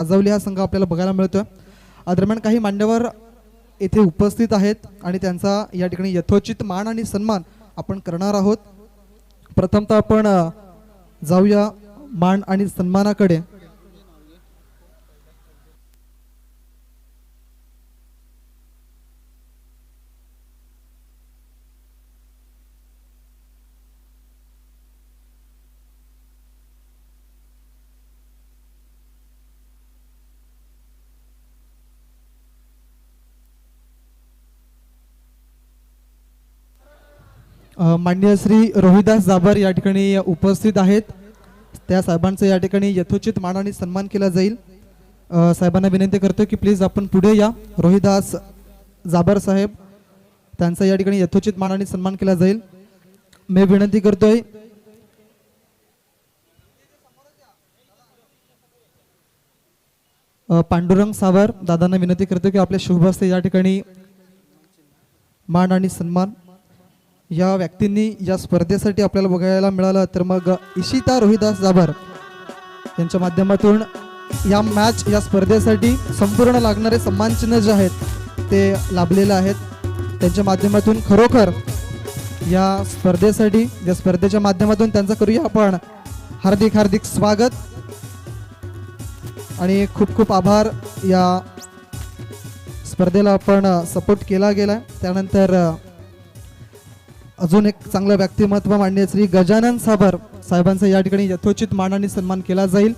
गाजवली हा संघ आपल्याला बघायला मिळतोय। दरम्यान काही मान्यवर येथे उपस्थित आहेत आणि त्यांचा या ठिकाणी यथोचित मान आणि सन्मान आपण करणार आहोत। प्रथमतः आपण जाऊया मान आणि सन्मानाकडे। माननीय श्री रोहिदास जाबर या ठिकाणी उपस्थित आहेत। त्या साहेबांचा या ठिकाणी यथोचित मान आणि सन्मान केला जाईल। साहेबांना विनंती करतो की प्लीज आपण पुढे या। रोहिदास जाबर साहेब त्यांचा या ठिकाणी यथोचित मान आणि सन्मान केला जाईल। मी विनंती करतोय पांडुरंग सावर दादांना विनंती करतो की आपल्या शुभ हस्ते या ठिकाणी मान आणि सन्मान या व्यक्तींनी या स्पर्धेसाठी आपल्याला बघायला मिळालं। तर मग इशिता रोहिदास जाबर यांच्या माध्यमातून या मॅच या स्पर्धेसाठी संपूर्ण लागणारे सन्मान चिन्ह जे आहेत ते लाभलेले आहेत। त्यांच्या माध्यमातून खरोखर या स्पर्धेसाठी या स्पर्धेच्या माध्यमातून त्यांचा करूया आपण हार्दिक हार्दिक स्वागत आणि खूप खूप आभार। या स्पर्धेला आपण सपोर्ट केला गेला। त्यानंतर अजून एक चांगलं व्यक्तिमत्व माननीय श्री गजानन साबर साहेबांचा या ठिकाणी यथोचित मान आणि सन्मान केला जाईल।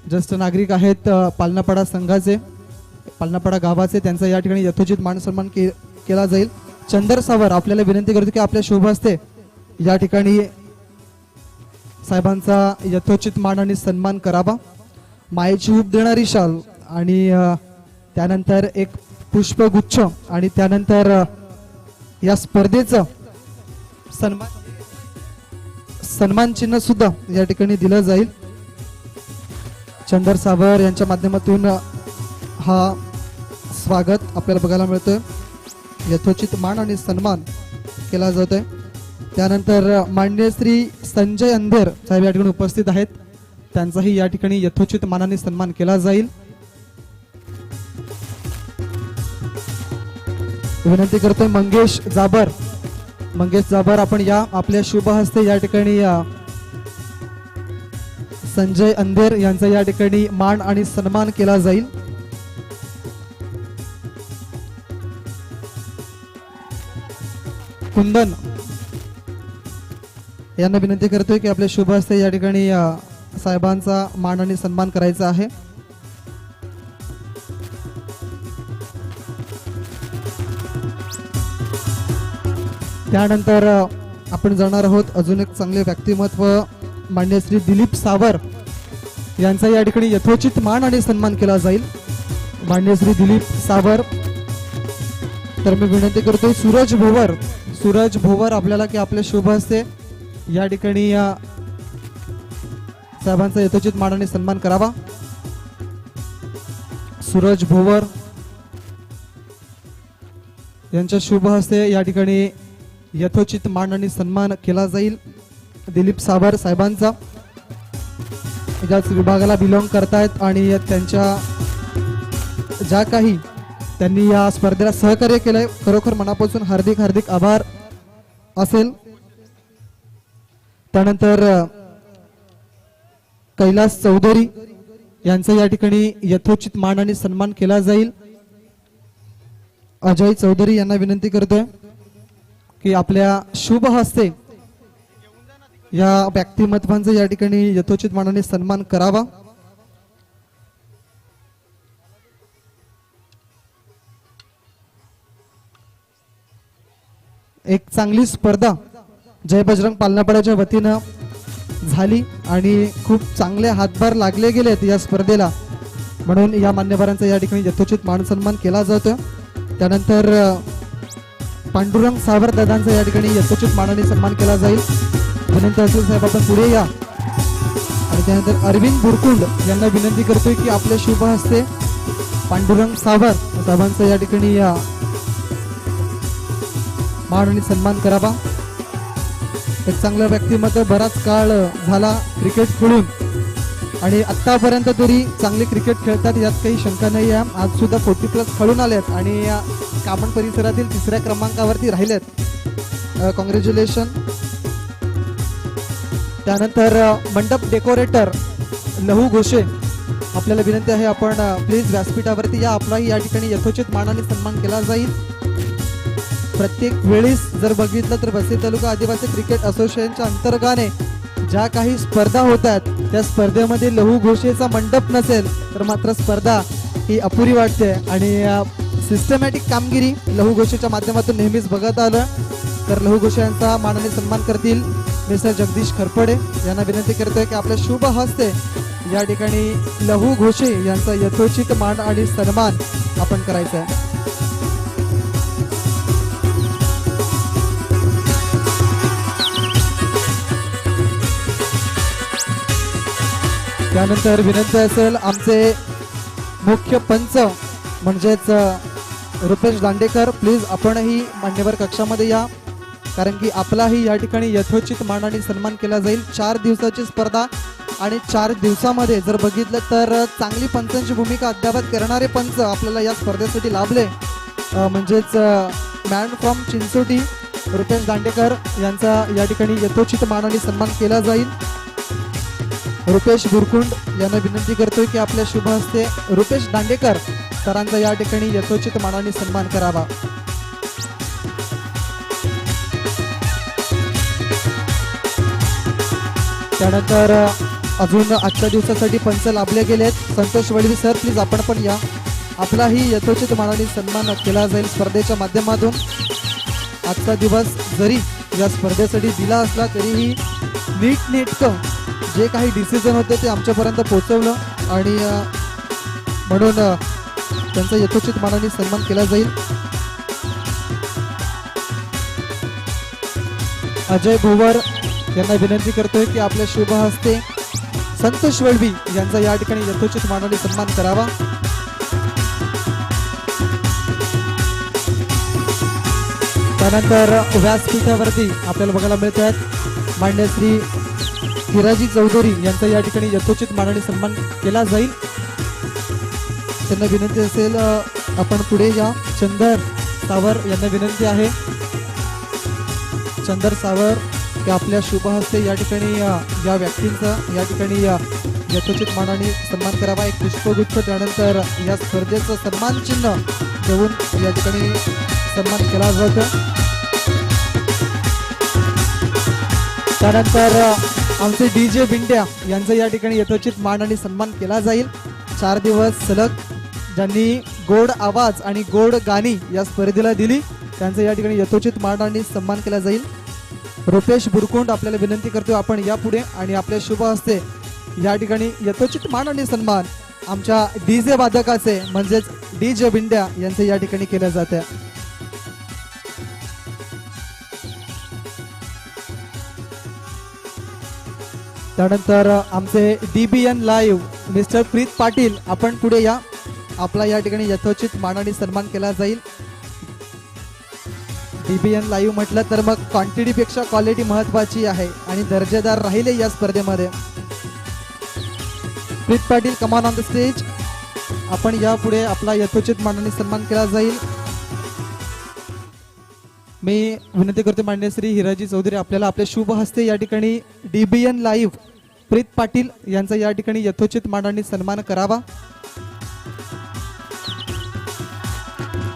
ज्येष्ठ नागरिक आहेत पालनापाडा संघाचे, पालनापाडा गावाचे, त्यांचा या ठिकाणी यथोचित मान सन्मान केला जाईल। चंदर सावर आपल्याला विनंती करतो की आपल्या शुभ हस्ते या ठिकाणी साहेबांचा यथोचित मान आणि सन्मान करावा। मायेची हूप देणारी शाल आणि त्यानंतर एक पुष्पगुच्छ आणि त्यानंतर या स्पर्धेचं सन्मान चिन्ह सुद्धा या ठिकाणी दिलं जाईल। चंदर सावर यांच्या माध्यमातून हा स्वागत आपल्याला बघायला मिळतोय। यथोचित मान आणि सन्मान केला जातोय। त्यानंतर माननीय श्री संजय अंधेर साहेब या ठिकाणी उपस्थित आहेत। त्यांचाही या ठिकाणी यथोचित मानाने सन्मान केला जाईल। विनंती करतोय मंगेश जाबर आपण या आपल्या शुभ हस्ते या ठिकाणी संजय अंधेर यांचा या ठिकाणी मान आणि सन्मान केला जाईल। कुंदन यांना विनंती करतोय की आपल्या शुभ हस्ते या ठिकाणी साहेबांचा मान आणि सन्मान करायचा आहे। त्यानंतर आपण जाणार आहोत अजून एक चांगले व्यक्तिमत्व माननीय श्री दिलीप सावर यांचा या ठिकाणी यथोचित मान आणि सन्मान केला जाईल। माननीय श्री दिलीप सावर तर मी विनंती करतोय सूरज भोवर आपल्याला की आपल्या शुभ हस्ते या ठिकाणी साहेबांचा यथोचित मान आणि सन्मान करावा। सूरज भोवर यांच्या शुभ हस्ते या ठिकाणी यथोचित मान आणि सन्मान केला जाईल। दिलीप सावर साहेबांचा याच विभागाला बिलॉंग करतायत आणि त्यांच्या ज्या काही त्यांनी या स्पर्धेला सहकार्य केलंय खरोखर मनापासून हार्दिक हार्दिक आभार असेल। त्यानंतर कैलास चौधरी यांचा या ठिकाणी यथोचित मान आणि सन्मान केला जाईल। अजय चौधरी यांना विनंती करतोय की आपल्या शुभ हस्ते या व्यक्तिमत्वांचा या ठिकाणी यथोचित मानाने सन्मान करावा। एक चांगली स्पर्धा जय बजरंग पालनापाड्याच्या वतीनं झाली आणि खूप चांगले हातभार लागले गेलेत या स्पर्धेला, म्हणून या मान्यवरांचा या ठिकाणी यथोचित मान सन्मान केला जातो। त्यानंतर पांडुरंग सावर दादांचा या ठिकाणी यथोचित मानाने सन्मान केला जाईल। विनंती असेल साहेब आपण पुढे या। आणि त्यानंतर अरविंद बुरकुंड यांना विनंती करतोय की आपल्या शुभ हस्ते पांडुरंग सावर साहेबांचा या ठिकाणी मान आणि सन्मान करावा। एक चांगलं व्यक्तिमत्व, बराच काळ झाला क्रिकेट खेळून आणि आतापर्यंत तरी चांगले क्रिकेट खेळतात यात काही शंका नाही आहे. आज सुद्धा 40+ खेळून आलेत आणि कामण परिसरातील 3ऱ्या क्रमांकावरती राहिलेत. कॉंग्रॅच्युलेशन. त्यानंतर मंडप डेकोरेटर लहू घोषे, आपल्याला विनंती आहे आपण प्लीज व्यासपीठावरती या. आपलाही या ठिकाणी यथोचित मानाने सन्मान केला जाईल. प्रत्येक वेळेस जर बघितलं तर वसई तालुका आदिवासी क्रिकेट असोसिएशनच्या अंतर्गत ज्या काही स्पर्धा होत आहेत त्या स्पर्धेमध्ये लहू घोषेचा मंडप नसेल तर मात्र स्पर्धा ही अपुरी वाटते. आणि सिस्टमॅटिक कामगिरी लहू घोषेच्या माध्यमातून नेहमीच बघत आलं. तर लहू घोषे यांचा मानाने सन्मान करतील मिस्टर जगदीश खरपडे. यांना विनंती करतोय की आपल्या शुभ हस्ते या ठिकाणी लहू घोषे यांचा यथोचित मान आणि सन्मान आपण करायचा आहे. त्यानंतर विनंती असेल आमचे मुख्य पंच म्हणजेच रुपेश दांडेकर, प्लीज आपणही मान्यवर कक्षामध्ये या, कारण की आपलाही या ठिकाणी यथोचित मान आणि सन्मान केला जाईल. 4 दिवसाची स्पर्धा आणि 4 दिवसामध्ये जर बघितलं तर चांगली पंचांची भूमिका अद्यावत करणारे पंच आपल्याला या स्पर्धेसाठी लाभले. म्हणजेच मॅन फ्रॉम चिंचोटी रुपेश दांडेकर यांचा या ठिकाणी यथोचित मान आणि सन्मान केला जाईल. रुपेश बुरकुंड यांना विनंती करतोय की आपल्या शुभ हस्ते रुपेश दांडेकर सरांचा या ठिकाणी यथोचित मानाने सन्मान करावा. त्यानंतर अजून आजच्या दिवसासाठी पंच लाभले गेलेत. संतोष वळवी सर, प्लीज आपण पण या. आपलाही यथोचित मानाने सन्मान केला जाईल स्पर्धेच्या माध्यमातून. आजचा दिवस जरी या स्पर्धेसाठी दिला असला तरीही नीटनेटकं जे काही डिसिजन होते ते आमच्यापर्यंत पोहोचवलं आणि म्हणून त्यांचा यथोचित मानाने सन्मान केला जाईल. अजय भोवर यांना विनंती करतोय की आपल्या शुभ हस्ते संतोष वळवी यांचा या ठिकाणी यथोचित मानाने सन्मान करावा. त्यानंतर व्यासपीठावरती आपल्याला बघायला मिळत आहेत मान्य श्री हिराजी चौधरी यांचा या ठिकाणी यथोचित मानाने सन्मान केला जाईल. त्यांना विनंती असेल आपण पुढे या. चंदर सावर यांना विनंती आहे, चंदर सावर की आपल्या शुभ हस्ते या ठिकाणी या व्यक्तींचा या ठिकाणी यथोचित मानाने सन्मान करावा. एक पुष्पगुच्छ त्यानंतर या स्पर्धेचं सन्मान चिन्ह देऊन या ठिकाणी सन्मान केला जातो. त्यानंतर आमचे DJ बिंड्या यांचा या ठिकाणी यथोचित मान आणि सन्मान केला जाईल. 4 दिवस सलग ज्यांनी गोड आवाज आणि गोड गाणी या स्पर्धेला दिली त्यांचा या ठिकाणी यथोचित मान आणि सन्मान केला जाईल. रुपेश बुरकुंड आपल्याला विनंती करतो आपण या पुढे आणि आपल्या शुभ हस्ते या ठिकाणी यथोचित मान आणि सन्मान आमच्या DJ वादकाचे म्हणजेच DJ बिंड्या यांचे या ठिकाणी केले जाते. त्यानंतर आमचे DBN लाईव्ह मिस्टर प्रीत पाटील आपण पुढे या. आपला या ठिकाणी यथोचित मानाने सन्मान केला जाईल. DBN लाईव्ह म्हटलं तर मग क्वांटिटीपेक्षा क्वालिटी महत्वाची आहे आणि दर्जेदार राहिले या स्पर्धेमध्ये. प्रीत पाटील कमान ऑन द स्टेज. आपण या पुढे आपला यथोचित मानाने सन्मान केला जाईल. मी विनंती करतो मान्य श्री हिराजी चौधरी आपल्याला आपल्या शुभ हस्ते या ठिकाणी DBN लाईव्ह प्रीत पाटील यांचा या ठिकाणी यथोचित मानाने सन्मान करावा.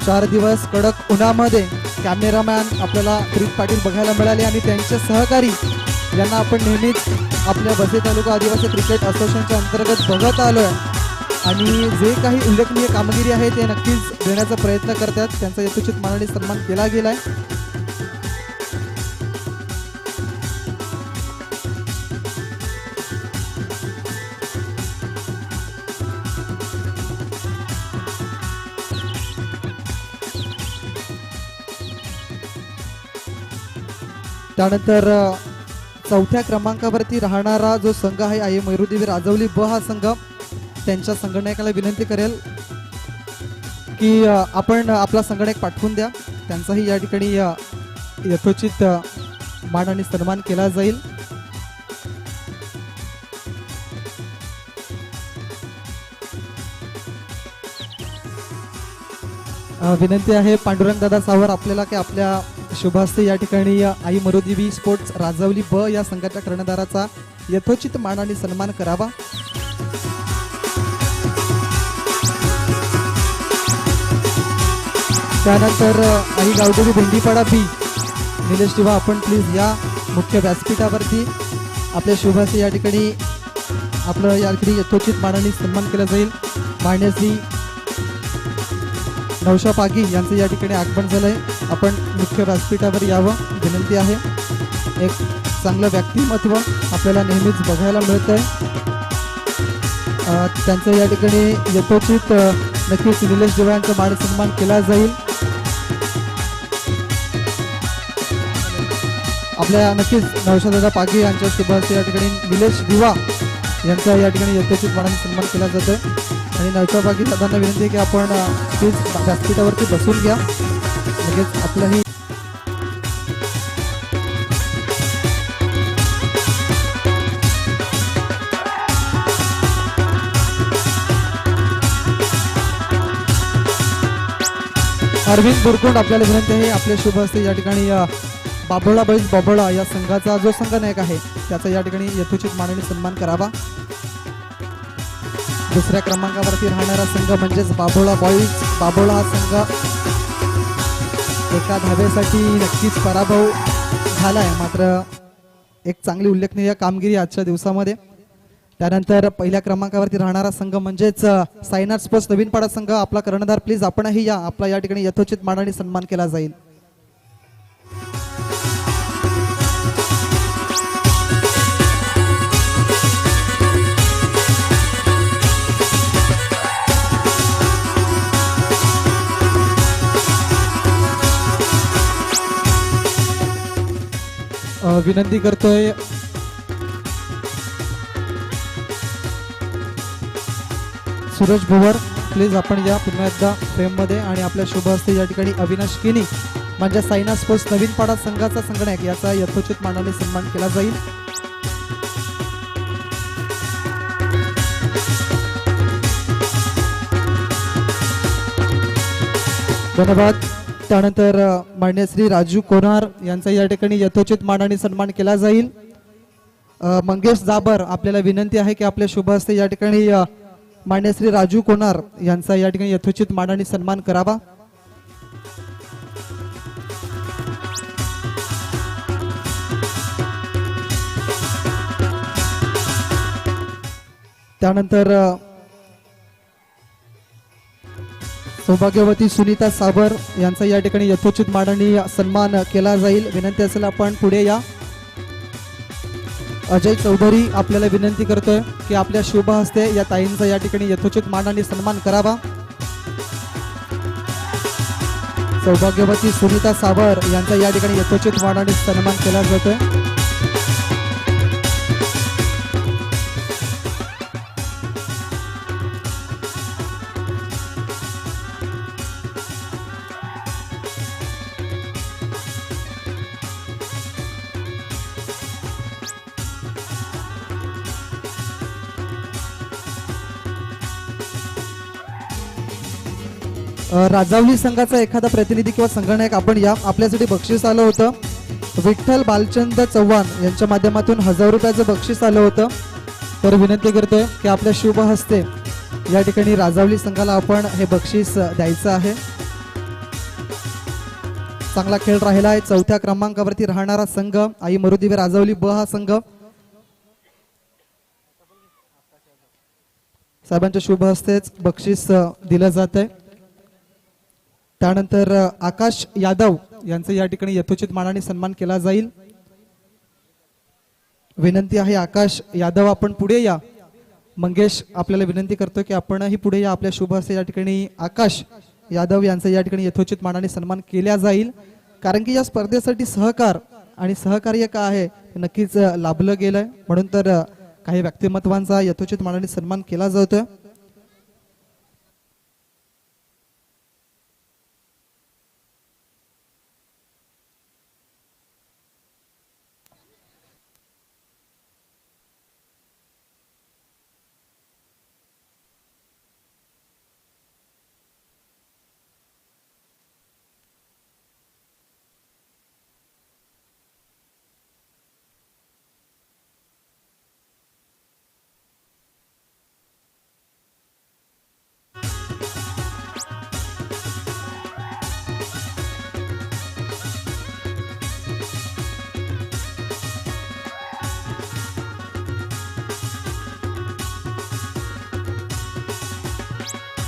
4 दिवस कडक उन्हामध्ये कॅमेरामॅन आपल्याला प्रीत पाटील बघायला मिळाले आणि त्यांचे सहकारी यांना आपण नेहमीच आपल्या वसई तालुका आदिवासी क्रिकेट असोसिएशनच्या अंतर्गत बघत आलोय आणि जे काही उल्लेखनीय कामगिरी आहे ते नक्कीच देण्याचा प्रयत्न करतात. त्यांचा यथोचित मानाने सन्मान केला गेलाय. त्यानंतर 4थ्या क्रमांकावरती राहणारा जो संघ आहे आई मयुरुदेवी राजवली ब हा संघ, त्यांच्या संगणकाला विनंती करेल की आपण आपला संगणक पाठवून द्या. त्यांचाही या ठिकाणी यथोचित मान आणि सन्मान केला जाईल. विनंती आहे पांडुरंग दादा सावर आपल्याला की आपल्या शुभास्ते या ठिकाणी आई मरुदेवी स्पोर्ट्स राजवली ब या संघाच्या कर्णधाराचा यथोचित मानाने सन्मान करावा. त्यानंतर आई गावदेवी भेंडीपाडा बी निलेश दिवा आपण प्लीज या मुख्य व्यासपीठावरती आपल्या शुभास्ते या ठिकाणी आपलं या ठिकाणी यथोचित मानाने सन्मान केला जाईल. मान्यश्री नवशा पागी यांचं या ठिकाणी आगमन झालंय. आपण मुख्य व्यासपीठावर यावं विनंती आहे. एक चांगलं व्यक्तिमत्व आपल्याला नेहमीच बघायला मिळतंय. त्यांचं या ठिकाणी यथोचित नक्कीच निलेश दिवा यांचा मान सन्मान केला जाईल. आपल्या नक्कीच नवशादादा पागी यांच्या शुभास्ते या ठिकाणी निलेश दिवा यांचा या ठिकाणी यथोचित मानाने सन्मान केला जातोय. आणि नवशा पागी दादांना विनंती आहे की आपण प्लीज व्यासपीठावरती बसून घ्या. लगेच आपलंही अरविंद बुरकुंड आपल्याला विनंती आहे आपल्या शुभ हस्ते या ठिकाणी बाबोळा बैल बाबोळा या संघाचा जो संघ नायक आहे त्याचा या ठिकाणी यथोचित मानाने सन्मान करावा. दुसऱ्या क्रमांकावरती राहणारा संघ म्हणजेच बाबोळा बॉईज बाबोळा हा संघ एका धाब्यासाठी नक्कीच पराभव झालाय. मात्र एक चांगली उल्लेखनीय कामगिरी आजच्या दिवसामध्ये. त्यानंतर पहिल्या क्रमांकावरती राहणारा संघ म्हणजेच साईनाथ स्पोर्ट्स नवीनपाडा संघ आपला कर्णधार प्लीज आपणही या आपला या ठिकाणी यथोचित मानाने सन्मान केला जाईल. विनंती करतोय सूरज भुवर प्लीज आपण या पुन्हा एकदा फ्रेम मध्ये. आणि आपल्या शुभ हस्ते या ठिकाणी अविनाश किनी म्हणजे साईनाथ स्पोर्ट्स नवीनपाडा संघाचा संगणक याचा यथोचित मानाने सन्मान केला जाईल. धन्यवाद. त्यानंतर मान्य श्री राजू कोनार यांचा या ठिकाणी यथोचित मानाने सन्मान केला जाईल. मंगेश जाबर आपल्याला विनंती आहे की आपल्या शुभ हस्ते या ठिकाणी मान्य श्री राजू कोनार यांचा या ठिकाणी यथोचित मानाने सन्मान करावा. त्यानंतर सौभाग्यवती सुनीता साबर यांचा या ठिकाणी यथोचित मानाने सन्मान केला जाईल. विनंती असेल आपण पुढे या. अजय चौधरी आपल्याला विनंती करतोय की आपल्या शुभ हस्ते या ताईंचा या ठिकाणी यथोचित मानाने सन्मान करावा. सौभाग्यवती सुनीता साबर यांचा या ठिकाणी यथोचित मानाने सन्मान केला जातोय. राजावली संघाचा एखादा प्रतिनिधी किंवा संघनायक आपण या. आपल्यासाठी बक्षीस आलं होतं विठ्ठल बालचंद चव्हाण यांच्या माध्यमातून 1000 रुपयाचं बक्षीस आलं होतं. तर विनंती करतोय की आपल्या शुभ हस्ते या ठिकाणी राजावली संघाला आपण हे बक्षीस द्यायचं आहे. चांगला खेळ राहिला आहे. चौथ्या क्रमांकावरती राहणारा संघ आई मरुदेवी राजावली ब हा संघ साहेबांच्या शुभ हस्तेच बक्षीस दिलं जात आहे. त्यानंतर आकाश यादव यांचं या ठिकाणी यथोचित मानाने सन्मान केला जाईल. विनंती आहे आकाश यादव आपण पुढे या. मंगेश आपल्याला विनंती करतो की आपणही पुढे या. आपल्या शुभ हस्ते या ठिकाणी आकाश यादव यांचं या ठिकाणी यथोचित मानाने सन्मान केला जाईल. कारण की या स्पर्धेसाठी सहकार आणि सहकार्य का आहे नक्कीच लाभलं गेलंय. म्हणून तर काही व्यक्तिमत्वांचा यथोचित मानाने सन्मान केला जातोय.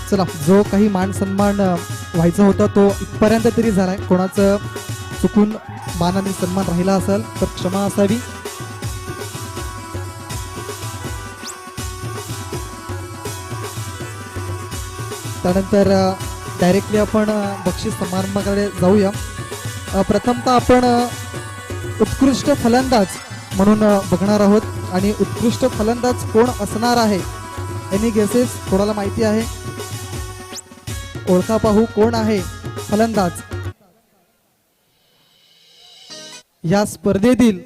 चला, जो काही मान सन्मान व्हायचा होता तो इथपर्यंत तरी झालाय. कोणाचं चुकून मान आणि सन्मान राहिला असेल तर क्षमा असावी. त्यानंतर डायरेक्टली आपण बक्षीस समारंभाकडे जाऊया. प्रथमतः आपण उत्कृष्ट फलंदाज म्हणून बघणार आहोत आणि उत्कृष्ट फलंदाज कोण असणार आहे? Any guesses? कोणाला माहिती आहे? ओळखा पाहू कोण आहे फलंदाज. या स्पर्धेतील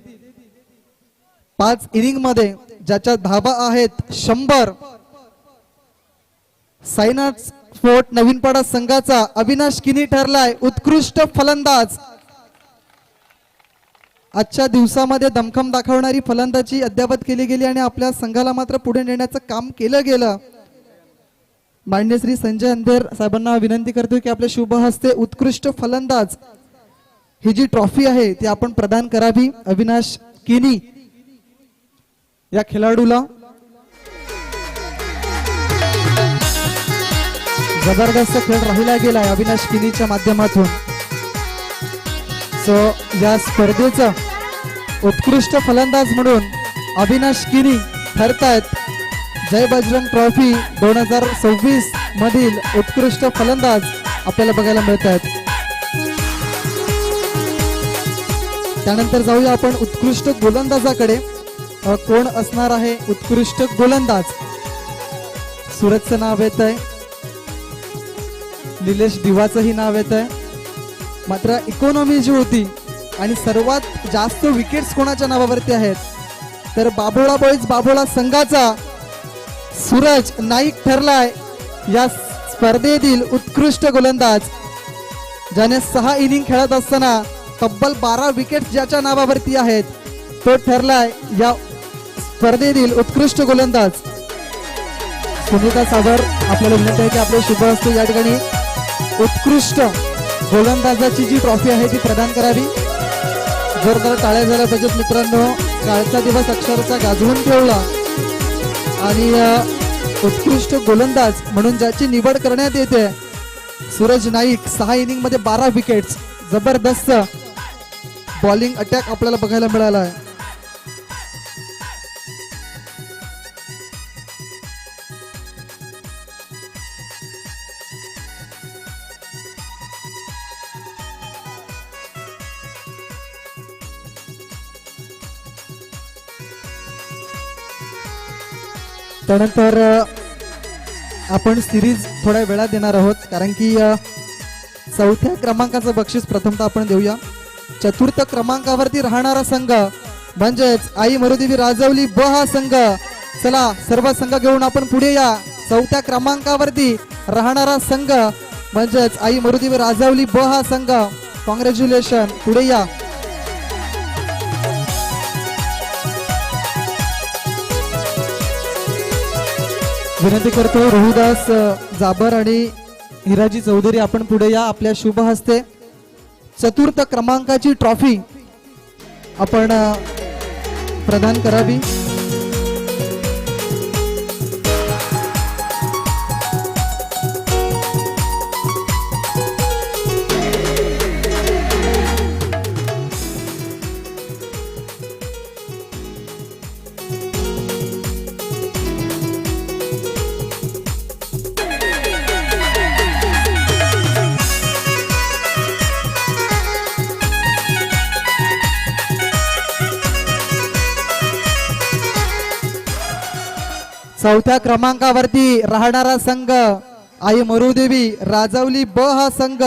5 इनिंग मध्ये ज्याच्या धाबा आहेत 100, साईनाथ स्पोर्ट नवीनपाडा संघाचा अविनाश किनी ठरलाय उत्कृष्ट फलंदाज. आजच्या दिवसामध्ये दमखम दाखवणारी फलंदाजी अद्यावत केली गेली आणि आपल्या संघाला मात्र पुढे नेण्याचं काम केलं गेलं. माननीय श्री संजय अंधेर साहेबांना विनंती करतो की आपल्या शुभ हस्ते उत्कृष्ट फलंदाज ही जी ट्रॉफी आहे ती आपण प्रदान करावी अविनाश किनी या खेळाडूला. जबरदस्त खेळ राहिला गेलाय अविनाश किनीच्या माध्यमातून. सो या स्पर्धेचा उत्कृष्ट फलंदाज म्हणून अविनाश किनी ठरतायत जय बजरंग ट्रॉफी 2026 मधील उत्कृष्ट फलंदाज आपल्याला बघायला मिळत आहेत. त्यानंतर जाऊया आपण उत्कृष्ट गोलंदाजाकडे. कोण असणार आहे उत्कृष्ट गोलंदाज? सूरजचं नाव येत आहे, निलेश दिवाचंही नाव येत आहे. मात्र इकॉनॉमी जी होती आणि सर्वात जास्त विकेट्स कोणाच्या नावावरती आहेत तर बाभोळा बॉईज बाभोळा संघाचा सूरज नाईक ठरलाय या स्पर्धेतील उत्कृष्ट गोलंदाज, ज्याने 6 इनिंग खेळत असताना तब्बल 12 विकेट ज्याच्या नावावरती आहेत तो ठरलाय या स्पर्धेतील उत्कृष्ट गोलंदाज. सुनीता सागर आपल्याला विनंती आहे की आपले शुभ हस्ते या ठिकाणी उत्कृष्ट गोलंदाजाची जी ट्रॉफी आहे ती प्रदान करावी. जोरदार टाळ्या झाल्या पाहिजेत मित्रांनो. कालचा दिवस अक्षरशः गाजवून ठेवला आणि उत्कृष्ट गोलंदाज म्हणून ज्याची निवड करण्यात येते सूरज नाईक. 6 इनिंग मध्ये 12 विकेट्स, जबरदस्त बॉलिंग अटॅक आपल्याला बघायला मिळाला आहे. त्यानंतर आपण सिरीज थोड्या वेळात देणार आहोत कारण की 4थ्या क्रमांकाचं बक्षीस प्रथमतः आपण देऊया. 4th क्रमांकावरती राहणारा संघ म्हणजेच आई मरुदेवी राजवली ब हा संघ. चला सर्व संघ घेऊन आपण पुढे या. 4थ्या क्रमांकावरती राहणारा संघ म्हणजेच आई मरुदेवी राजवली ब हा संघ. कॉंग्रॅच्युलेशन, पुढे या. विनंती करतो रोहिदास जाबर आणि हिराजी चौधरी आपण पुढे या. आपल्या शुभ हस्ते 4th क्रमांकाची ट्रॉफी आपण प्रदान करावी. चौथ्या क्रमांकावरती राहणारा संघ आई मरुदेवी राजवली ब हा संघ.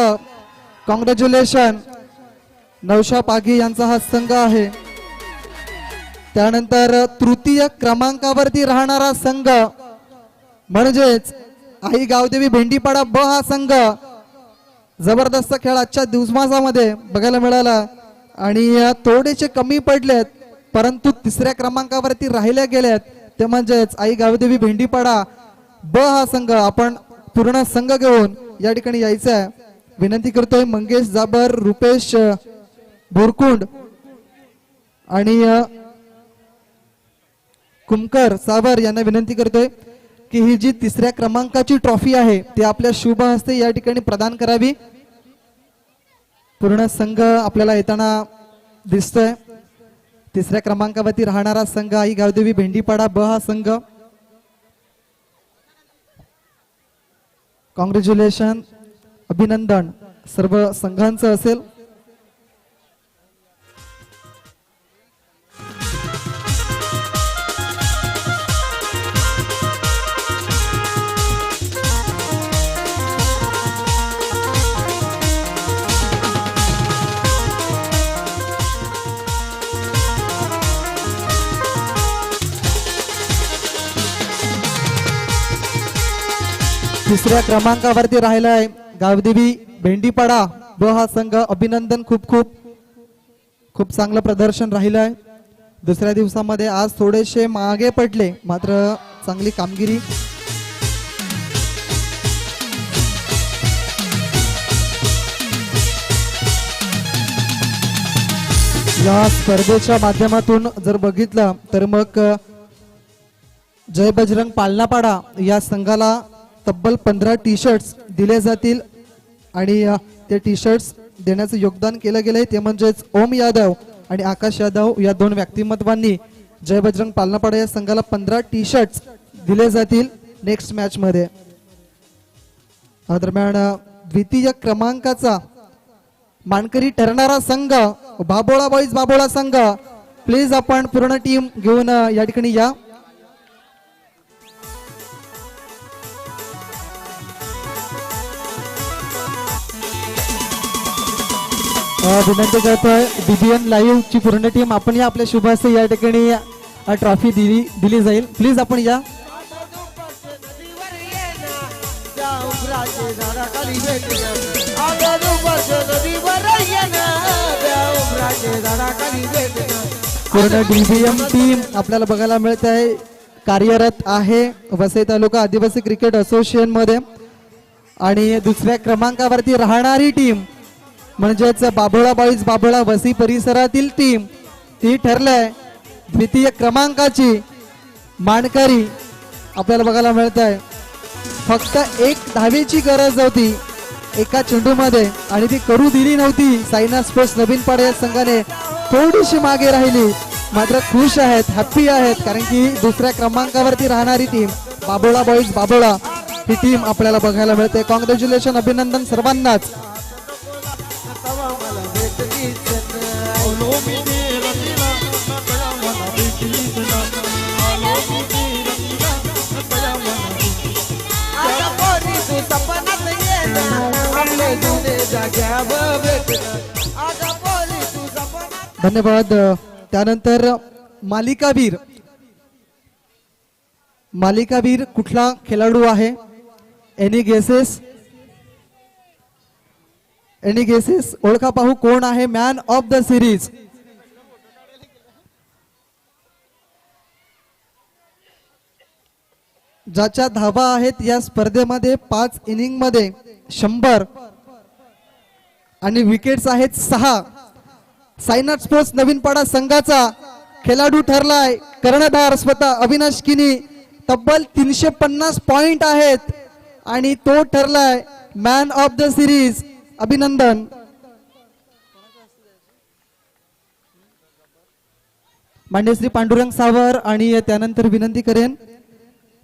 कॉंग्रॅच्युलेशन, नौशा पागी यांचा हा संघ आहे. त्यानंतर तृतीय क्रमांकावरती राहणारा संघ म्हणजेच आई गावदेवी भेंडीपाडा ब हा संघ. जबरदस्त खेळ आजच्या दिवसामध्ये बघायला मिळाला आणि थोडेसे कमी पडलेत परंतु 3ऱ्या क्रमांकावरती राहिल्या गेल्यात ते म्हणजेच आई गावदेवी भेंडीपाडा ब हा संघ. आपण पूर्ण संघ घेऊन या ठिकाणी यायचं आहे. विनंती करतोय मंगेश जाबर, रुपेश बोरकुंड आणि कुमकर साबर यांना विनंती करतोय की ही जी तिसऱ्या क्रमांकाची ट्रॉफी आहे ती आपल्या शुभ हस्ते या ठिकाणी प्रदान करावी. पूर्ण संघ आपल्याला येताना दिसतोय. तिसऱ्या क्रमांकावरती राहणारा संघ आई गावदेवी भेंडीपाडा ब हा संघ. कॉंग्रॅच्युलेशन, अभिनंदन सर्व संघांचं असेल. तिसऱ्या क्रमांकावरती राहिलाय गावदेवी भेंडीपाडा ब हा संघ. अभिनंदन, खूप खूप खूप चांगलं प्रदर्शन राहिलंय. दुसऱ्या दिवसामध्ये आज थोडेसे मागे पडले, मात्र चांगली कामगिरी. या स्पर्धेच्या माध्यमातून जर बघितलं तर मग जय बजरंग पालनापाडा या संघाला तब्बल 15 टी शर्ट्स दिले जातील आणि ते टी शर्ट्स देण्याचं योगदान केलं गेलंय ते म्हणजेच ओम यादव आणि आकाश यादव या दोन व्यक्तिमत्वांनी जय बजरंग पालनापाडा या संघाला 15 टी शर्ट्स दिले जातील नेक्स्ट मॅच मध्ये. दरम्यान द्वितीय क्रमांकाचा मानकरी ठरणारा संघ बाबोळा बॉईज बाबोळा संघ, प्लीज आपण पूर्ण टीम घेऊन या ठिकाणी या. विनंती करतोय बीबीएन लाईव्ह ची पूर्ण टीम आपण या. आपल्या शुभ हस्ते या ठिकाणी ट्रॉफी दिली जाईल. प्लीज आपण या. पूर्ण डीबीएम टीम आपल्याला बघायला मिळत आहे, कार्यरत आहे वसई तालुका आदिवासी क्रिकेट असोसिएशन मध्ये. आणि दुसऱ्या क्रमांकावरती राहणारी टीम म्हणजेच बाबोळा बॉईज बाबोळा वसई परिसरातील टीम ती ठरलंय द्वितीय क्रमांकाची मानकरी. आपल्याला बघायला मिळत आहे फक्त एक धावेची गरज होती एका चेंडूमध्ये आणि ती करू दिली नव्हती. साईनाथ स्पोर्ट्स नवीन पाडा या संघाने थोडीशी मागे राहिली, मात्र खुश आहेत, हॅप्पी आहेत, कारण की दुसऱ्या क्रमांकावरती राहणारी टीम बाबोळा बॉईज बाबोळा ही टीम आपल्याला बघायला मिळते. कॉंग्रॅच्युलेशन, अभिनंदन सर्वांनाच. धन्यवाद. त्यानंतर मालिकावीर कुठला खेळाडू आहे? Any guesses? ओळखा पाहू कोण आहे मॅन ऑफ द सिरीज? ज्याच्या धावा आहेत या स्पर्धेमध्ये 5 इनिंग मध्ये 100 आणि विकेट्स आहेत 6. साईनाथ स्पोर्ट्स नवीन पाडा संघाचा खेळाडू ठरलाय कर्णधार स्वतः अविनाश किनी. तब्बल 350 पॉइंट आहेत आणि तो ठरलाय मॅन ऑफ द सिरीज. अभिनंदन. मान्य श्री पांडुरंग सावर आणि त्यानंतर विनंती करेन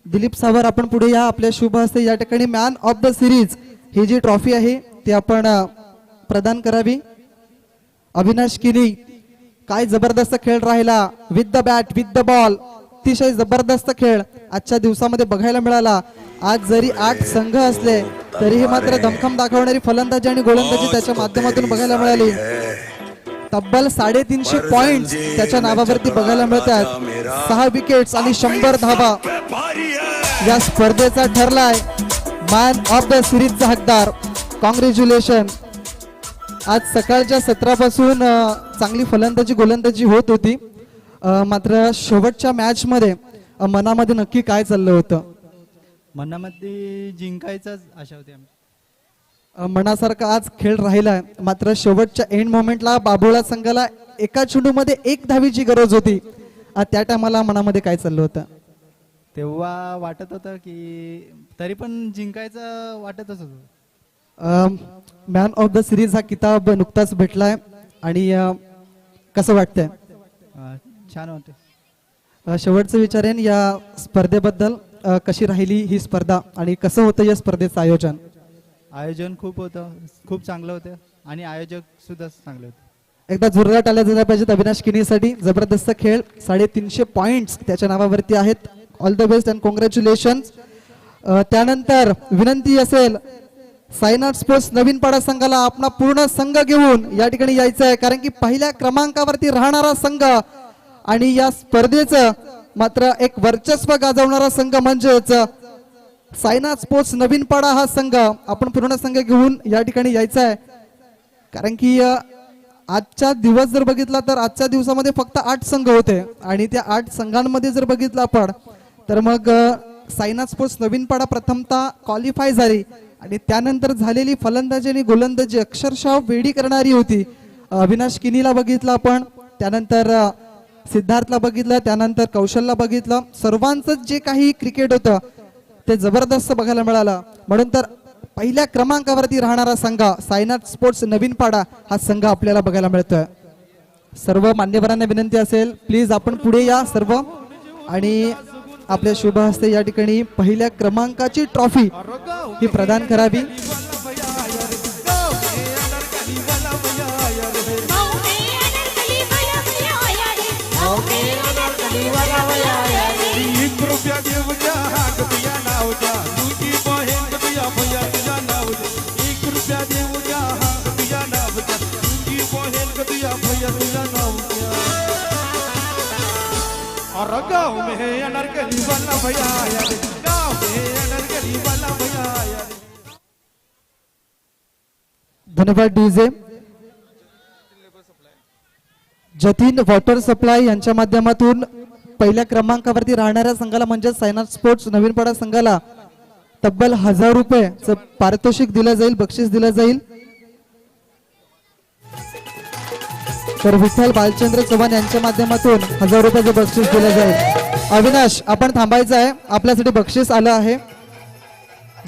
दिलीप सावर आपण पुढे या. आपल्या शुभ हस्ते या ठिकाणी मॅन ऑफ द सिरीज ही जी ट्रॉफी आहे ती आपण प्रदान करावी. अविनाश किनी काय जबरदस्त खेळ राहिला, with the bat with the ball, अतिशय जबरदस्त खेळ आजच्या दिवसामध्ये बघायला मिळाला. आज जरी 8 संघ असले तरीही मात्र दमखम दाखवणारी फलंदाजी आणि गोलंदाजी त्याच्या माध्यमातून बघायला मिळाली. तब्बल 350 पॉइंट त्याच्या नावावरती बघायला मिळतात. 6 विकेट्स आणि 100 धावा या स्पर्धेचा ठरलाय मॅन ऑफ द सिरीजचा हकदार. कॉंग्रॅच्युलेशन. आज सकाळच्या सत्रापासून चांगली फलंदाजी गोलंदाजी होत होती, मात्र शेवटच्या मॅच मध्ये मनामध्ये नक्की काय चाललं होतं? मनामध्ये जिंकायचाच आशा होती आमची. मनासारखा आज खेळ राहिलाय, मात्र शेवटच्या एंड मोमेंटला बाबोळा संघाला एका चेंडूमध्ये 1 धावेची गरज होती. त्या टायमाला मनामध्ये काय चाललं होतं? तेव्हा वाटत होतं की तरी पण जिंकायचं वाटतच होतं. मॅन ऑफ द सिरीज हा किताब नुकताच भेटलाय आणि कसं वाटतंय? छान वाटतं. शेवटचं विचारेन या स्पर्धेबद्दल, कशी राहिली ही स्पर्धा आणि कसं होतं या स्पर्धेचं आयोजन? आयोजन खूप होतं, खूप चांगलं होतं आणि आयोजक सुद्धा चांगले होते. एकदा जोरदार टाळ्या झाल्या पाहिजेत अविनाश किनीसाठी. जबरदस्त खेळ, 350 पॉइंट्स त्याच्या नावावरती आहेत. All the best and congratulation. त्यानंतर विनंती असेल साईनाथ स्पोर्ट्स नवीन पाडा संघाला आपला पूर्ण संघ घेऊन या ठिकाणी यायचं आहे, कारण की पहिल्या क्रमांकावरती राहणारा संघ आणि या स्पर्धेचं मात्र एक वर्चस्व गाजवणारा संघ म्हणजेच साईनाथ स्पोर्ट्स नवीन पाडा हा संघ आपण पूर्ण संघ घेऊन या ठिकाणी यायचा आहे. कारण की आजचा दिवस जर बघितला तर आजच्या दिवसामध्ये फक्त 8 संघ होते आणि त्या 8 संघांमध्ये जर बघितलं आपण तर मग साईनाथ स्पोर्ट्स नवीन पाडा प्रथमतः क्वालिफाय झाली आणि त्यानंतर झालेली फलंदाजी आणि गोलंदाजी अक्षरशः वेडी करणारी होती. अविनाश किनीला बघितलं आपण, त्यानंतर सिद्धार्थला बघितलं, त्यानंतर कौशलला बघितलं. सर्वांचं जे काही क्रिकेट होतं ते जबरदस्त बघायला मिळालं. म्हणून तर पहिल्या क्रमांकावरती राहणारा संघ साईनाथ स्पोर्ट्स नवीन पाडा हा संघ आपल्याला बघायला मिळतोय. सर्व मान्यवरांना विनंती असेल प्लीज आपण पुढे या सर्व आणि आपल्या शुभ हस्ते या ठिकाणी पहिल्या क्रमांकाची ट्रॉफी ही प्रदान करावी. गाँव में अनरकली वाला भैया आया रे, गाँव में अनरकली वाला भैया आया रे. धन्यवाद डीजे. जतीन वॉटर सप्लाय यांच्या माध्यमातून पहिल्या क्रमांकावरती राहणाऱ्या संघाला म्हणजे साईनाथ स्पोर्ट्स नवीन पाडा संघाला तब्बल 1000 रुपये पारितोषिक दिलं जाईल, बक्षीस दिलं जाईल. तर विठ्ठल बालचंद्र चव्हाण यांच्या माध्यमातून 1000 रुपयाचं बक्षीस दिलं जाईल. अविनाश आपण थांबायचं आहे, आपल्यासाठी बक्षीस आलं आहे.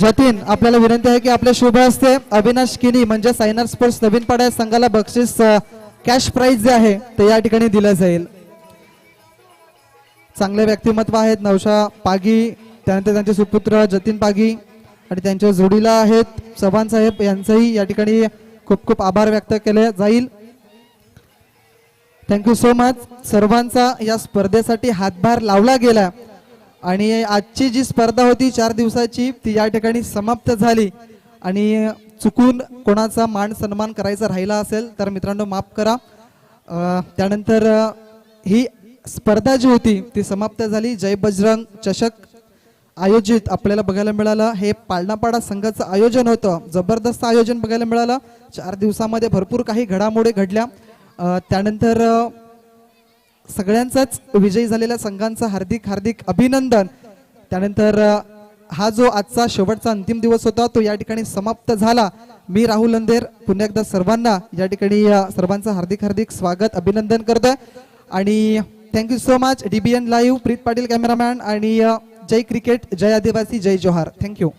जतीन आपल्याला विनंती आहे की आपल्या शुभ हस्ते अविनाश किनी म्हणजे साईनाथ स्पोर्ट्स नवीन पाडा या संघाला बक्षीस कॅश प्राइज जे आहे ते या ठिकाणी दिलं जाईल. चांगले व्यक्तिमत्व आहेत नवशा पागी, त्यानंतर त्यांचे सुपुत्र जतीन पागी आणि त्यांच्या जोडीला आहेत चव्हाण साहेब, यांचंही या ठिकाणी खूप खूप आभार व्यक्त केले जाईल. Thank you so much. सर्वांचा या स्पर्धेसाठी हातभार लावला गेला आणि आजची जी स्पर्धा होती 4 दिवसाची ती या ठिकाणी समाप्त झाली आणि चुकून कोणाचा मान सन्मान करायचा राहिला असेल तर मित्रांनो माफ करा. त्यानंतर ही स्पर्धा जी होती ती समाप्त झाली. जय बजरंग चषक आयोजित आपल्याला बघायला मिळालं. हे पालनापाडा संघाचं आयोजन होतं, जबरदस्त आयोजन बघायला मिळालं. 4 दिवसामध्ये भरपूर काही घडामोडी घडल्या. त्यानंतर सगळ्यांचाच विजयी झालेल्या संघांचं हार्दिक हार्दिक अभिनंदन. त्यानंतर हा जो आजचा शेवटचा अंतिम दिवस होता तो या ठिकाणी समाप्त झाला. मी राहुल अंधेर पुन्हा एकदा सर्वांना या ठिकाणी सर्वांचं हार्दिक हार्दिक स्वागत अभिनंदन करतोय आणि thank you so much. DBN live Preet Patil cameraman आणि जय क्रिकेट, जय आदिवासी, जय जोहार. थँक्यू.